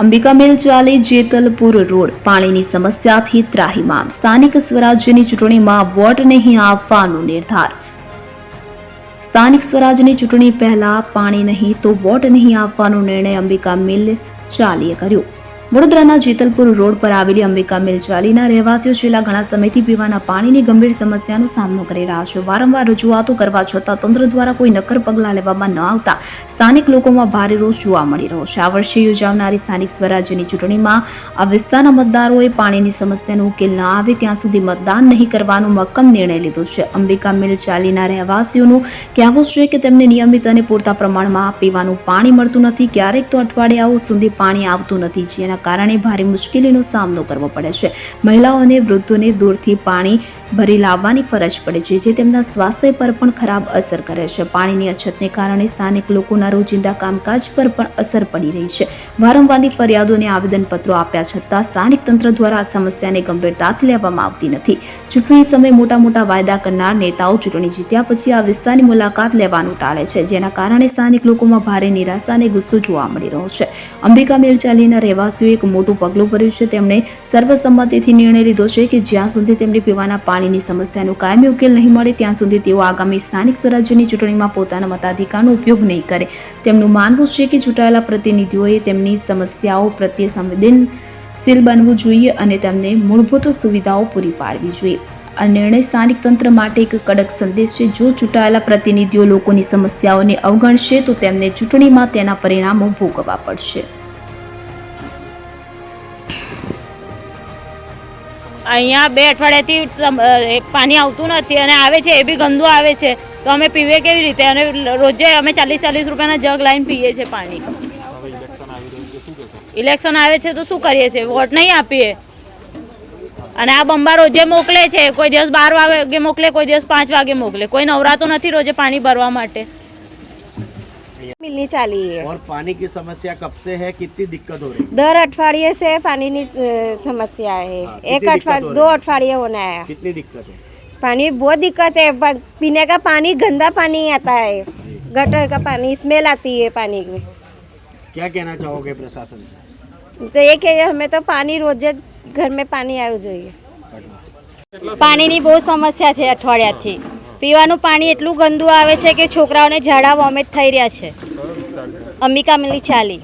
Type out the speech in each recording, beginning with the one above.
અંબિકા મિલ ચાલે જેતલપુર રોડ પાણીની સમસ્યાથી ત્રાહિમામ. સ્થાનિક સ્વરાજ્યની ચૂંટણીમાં વોટ નહીં આપવાનો નિર્ધાર. સ્થાનિક સ્વરાજ્યની ચૂંટણી પહેલા પાણી નહીં તો વોટ નહીં આપવાનો નિર્ણય અંબિકા મિલ ચાલીએ કર્યો. વડોદરાના જેતલપુર રોડ પર આવેલી અંબિકા મિલ ચાલીના રહેવાસીઓ છેલ્લા ઘણા સમયથી પીવાના પાણીની ગંભીર સમસ્યાનો સામનો કરી રહ્યા છે. વારંવાર રજૂઆતો કરવા છતાં તંત્ર દ્વારા કોઈ નક્કર પગલાં લેવામાં ન આવતા સ્થાનિક લોકોમાં ભારે રોષ જોવા મળી રહ્યો છે. આ વર્ષે યોજાનારી સ્થાનિક સ્વરાજ્યની ચૂંટણીમાં આ વિસ્તારના મતદારોએ પાણીની સમસ્યાનો ઉકેલ ન આવે ત્યાં સુધી મતદાન નહીં કરવાનો મક્કમ નિર્ણય લીધો છે. અંબિકા મિલ ચાલીના રહેવાસીઓનું કહેવું છે કે તેમને નિયમિત અને પૂરતા પ્રમાણમાં પીવાનું પાણી મળતું નથી. ક્યારેક તો અઠવાડિયાઓ સુધી પાણી આવતું નથી, જેના કારણે ભારે મુશ્કેલીનો સામનો કરવો પડે છે. મહિલાઓ અને વૃદ્ધોને દૂરથી પાણી ભરી લાવવાની ફરજ પડે છે, જે તેમના સ્વાસ્થ્ય પર પણ ખરાબ અસર કરે છે. પાણીની અછતને કારણે સ્થાનિક લોકોના રોજિંદા કામકાજ પર પણ અસર પડી રહી છે. વારંવારની ફરિયાદો અને આવેદનપત્રો આપ્યા છતાં સ્થાનિક તંત્ર દ્વારા આ સમસ્યાને ગંભીરતાથી લેવામાં આવતી નથી. ચૂંટણી સમયે મોટા મોટા વાયદા કરનાર નેતાઓ ચૂંટણી જીત્યા પછી આ વિસ્તારની મુલાકાત લેવાનું ટાળે છે, જેના કારણે સ્થાનિક લોકોમાં ભારે નિરાશા અને ગુસ્સો જોવા મળી રહ્યો છે. અંબિકા મિલ ચાલીના રહેવાસીઓએ એક મોટું પગલું ભર્યું છે. તેમણે સર્વસંમતિથી નિર્ણય લીધો છે કે જ્યાં સુધી તેમની પીવાના પાણીની સમસ્યાનો કાયમી ઉકેલ નહીં મળે ત્યાં સુધી તેઓ આગામી સ્થાનિક સ્વરાજ્યની ચૂંટણીમાં પોતાના મતાધિકારનો ઉપયોગ નહીં કરે. તેમનું માનવું છે કે ચૂંટાયેલા પ્રતિનિધિઓએ તેમની સમસ્યાઓ પ્રત્યે સંવેદનશીલ બનવું જોઈએ અને તેમને મૂળભૂત સુવિધાઓ પૂરી પાડવી જોઈએ. આ નિર્ણય સ્થાનિક તંત્ર માટે એક કડક સંદેશ છે. જો ચૂંટાયેલા પ્રતિનિધિઓ લોકોની સમસ્યાઓને અવગણશે તો તેમને ચૂંટણીમાં તેના પરિણામો ભોગવવા પડશે. અહીંયા 2 અઠવાડિયાથી પાણી આવતું નથી અને આવે છે એ બી ગંદુ આવે છે, તો અમે પીવે કેવી રીતે? અને રોજે અમે 40-40 રૂપિયાના જગ લાઈન પીએ છીએ પાણી. ઇલેક્શન આવે છે તો શું કરીએ છીએ? વોટ નહીં આપીએ. અને આ બંબા રોજે મોકલે છે, કોઈ દિવસ 12 વાગે મોકલે, કોઈ દિવસ 5 વાગે મોકલે. કોઈ નવરાતો નથી રોજે પાણી ભરવા માટે. मिलनी चाहिए और पानी की समस्या कब से है, कितनी दिक्कत हो रही है? दर अठवाडिये से पानी की समस्या है। एक अठवाडिये 2 अठवाडिये होना है। कितनी दिक्कत है? पानी बहुत दिक्कत है। पीने का पानी गंदा पानी आता है, गटर का पानी स्मेल आती है पानी में। क्या कहना चाहोगे प्रशासन से? तो ये कि हमें तो पानी रोजे घर में पानी आવું જોઈએ। પાણીની બહુ સમસ્યા છે. અઠવાડિયાથી પીવાનું પાણી એટલું ગંદુ આવે છે કે છોકરાઓને ઝાડા વોમિટ થઈ રહ્યા છે. અંબિકા મિલ ચાલી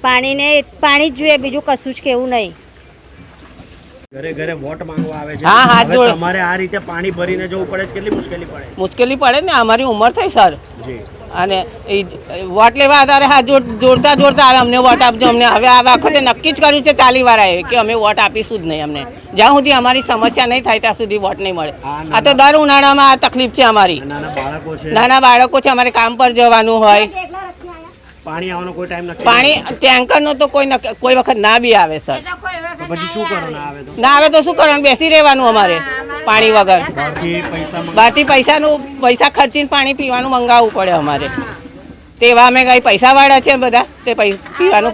પાણી જ જોઈએ, બીજું કશું જ કેવું નહીં. ઘરે ઘરે વોટ માંગવા આવે છે. હા, હાથ જોડે. તમારે આ રીતે પાણી ભરીને જવું પડે છે, કેટલી મુશ્કેલી પડે? મુશ્કેલી પડે ને, અમારી ઉંમર થઈ સર. જી. અને વોટ લેવા અત્યારે હાથ જોડતા આવે, અમને વોટ આપજો અમને. હવે આ વખતે નક્કી જ કર્યું છે ચાલીવાળાએ કે અમે વોટ આપીશું જ નહીં. અમને જ્યાં સુધી અમારી સમસ્યા નહીં થાય ત્યાં સુધી વોટ નહીં મળે. આ તો દર ઉનાળામાં આ તકલીફ છે અમારી. નાના બાળકો છે, અમારે કામ પર જવાનું હોય. પાણી આવવાનો કોઈ ટાઈમ નથી? પાણી ટેન્કરનો તો કોઈ વખત ના બી આવે સર. તો પછી શું કરો? ના આવે તો શું કરવાનું? બેસી રહેવાનું અમારે પાણી વગર. બહારથી પૈસા ખર્ચીને પાણી પીવાનું મંગાવવું પડે અમારે. તેવા અમે કઈ પૈસાવાળા છે બધા, તે પીવાનું પાણી